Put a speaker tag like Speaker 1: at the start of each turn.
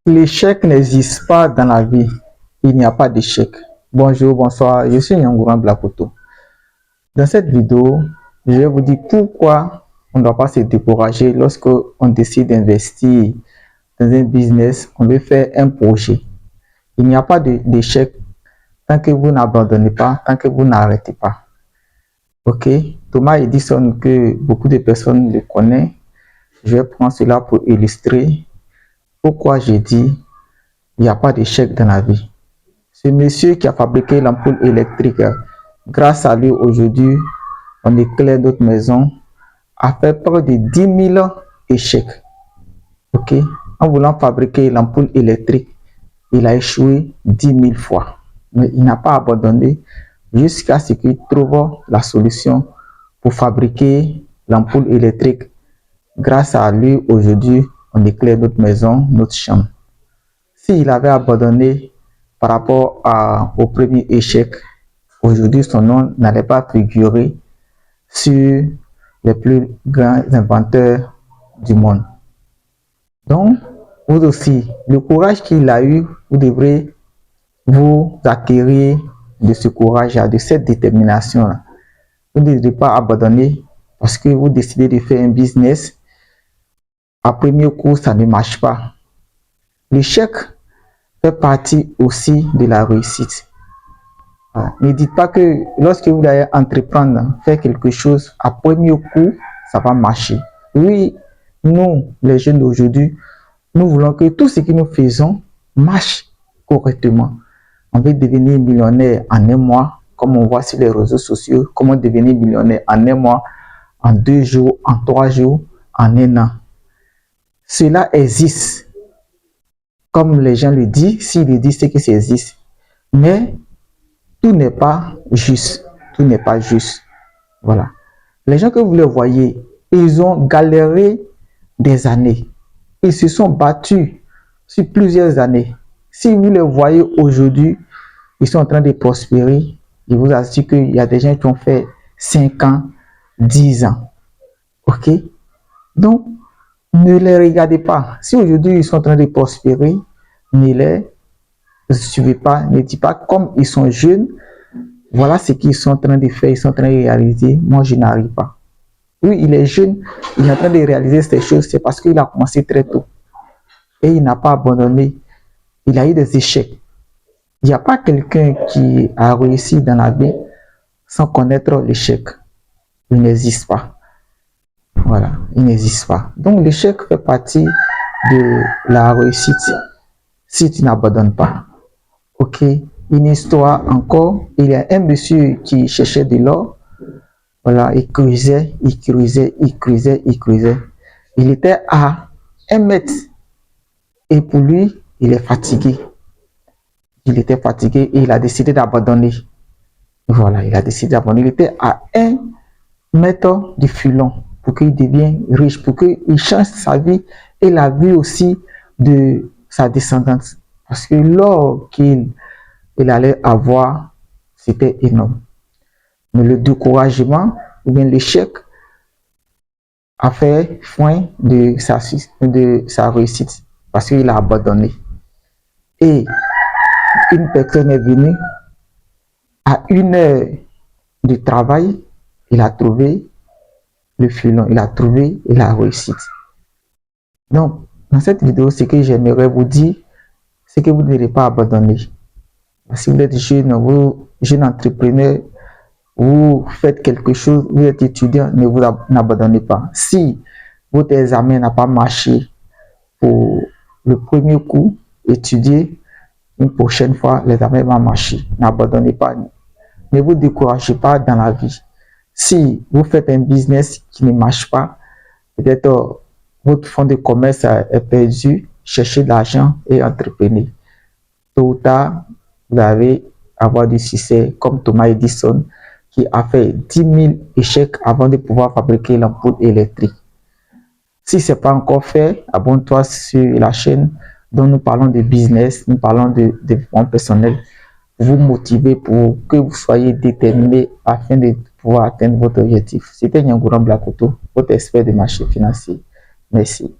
Speaker 1: L'échec n'existe pas dans la vie. Il n'y a pas d'échec. Bonjour, bonsoir, je suis Nyangouran Blakoto. Dans cette vidéo, je vais vous dire pourquoi on ne doit pas se décourager lorsque on décide d'investir dans un business, on veut faire un projet. Il n'y a pas d'échec tant que vous n'abandonnez pas, tant que vous n'arrêtez pas. Ok, Thomas Edison, que beaucoup de personnes le connaissent, je vais prendre cela pour illustrer pourquoi j'ai dit il n'y a pas d'échec dans la vie. Ce monsieur qui a fabriqué l'ampoule électrique, grâce à lui aujourd'hui, on éclaire notre maison, a fait près de 10 000 échecs. Ok, en voulant fabriquer l'ampoule électrique, il a échoué 10 000 fois. Mais il n'a pas abandonné jusqu'à ce qu'il trouve la solution pour fabriquer l'ampoule électrique. Grâce à lui, aujourd'hui, on éclaire notre maison, notre chambre. S'il avait abandonné par rapport au premier échec, aujourd'hui, son nom n'allait pas figurer sur les plus grands inventeurs du monde. Donc, vous aussi, le courage qu'il a eu, vous devrez vous acquérir de ce courage, de cette détermination. Vous ne devez pas abandonner parce que vous décidez de faire un business. À premier coup, ça ne marche pas. L'échec fait partie aussi de la réussite. Ne dites pas que lorsque vous allez entreprendre, faire quelque chose, à premier coup, ça va marcher. Oui, nous, les jeunes d'aujourd'hui, nous voulons que tout ce que nous faisons marche correctement. On veut devenir millionnaire en un mois, comme on voit sur les réseaux sociaux, comment devenir millionnaire en un mois, en 2 jours, en 3 jours, en un an. Cela existe. Comme les gens le disent, s'ils le disent, c'est que ça existe. Mais tout n'est pas juste. Tout n'est pas juste. Voilà. Les gens que vous les voyez, ils ont galéré des années. Ils se sont battus sur plusieurs années. Si vous les voyez aujourd'hui, ils sont en train de prospérer. Je vous assure qu'il y a des gens qui ont fait 5 ans, 10 ans. Ok? Donc, ne les regardez pas. Si aujourd'hui ils sont en train de prospérer, ne les suivez pas. Ne dites pas comme ils sont jeunes, voilà ce qu'ils sont en train de faire, ils sont en train de réaliser. Moi, je n'arrive pas. Oui, il est jeune, il est en train de réaliser ces choses, c'est parce qu'il a commencé très tôt. Et il n'a pas abandonné. Il a eu des échecs. Il n'y a pas quelqu'un qui a réussi dans la vie sans connaître l'échec. Il n'existe pas. Voilà, il n'existe pas. Donc l'échec fait partie de la réussite si tu n'abandonnes pas. Ok, une histoire encore. Il y a un monsieur qui cherchait de l'or. Voilà, il creusait, il creusait, il creusait, il creusait. Il était à 1 mètre. Et pour lui, il est fatigué. Il était fatigué et il a décidé d'abandonner. Voilà, il a décidé d'abandonner. Il était à 1 mètre du filon pour qu'il devienne riche, pour qu'il change sa vie et la vie aussi de sa descendance. Parce que l'or qu'il allait avoir, c'était énorme. Mais le découragement ou bien l'échec a fait fin de sa réussite parce qu'il a abandonné. Et une personne est venue à 1 heure de travail, il a trouvé le filon, il a trouvé la réussite. Donc, dans cette vidéo, ce que j'aimerais vous dire, c'est que vous ne devez pas abandonner. Si vous êtes jeune, vous, jeune entrepreneur, vous faites quelque chose, vous êtes étudiant, ne vous n'abandonnez pas. Si votre examen n'a pas marché pour le premier coup, étudiez, une prochaine fois, l'examen va marcher. N'abandonnez pas. Ne vous découragez pas dans la vie. Si vous faites un business qui ne marche pas, peut-être votre fonds de commerce est perdu, cherchez de l'argent et entreprenez. Tôt ou tard, vous allez avoir du succès comme Thomas Edison qui a fait 10 000 échecs avant de pouvoir fabriquer l'ampoule électrique. Si ce n'est pas encore fait, abonne-toi sur la chaîne dont nous parlons de business, nous parlons de développement personnel, pour vous motiver, pour que vous soyez déterminés afin de pouvoir atteindre votre objectif. C'était Nyangouran Blakoto, votre expert de marché financier. Merci.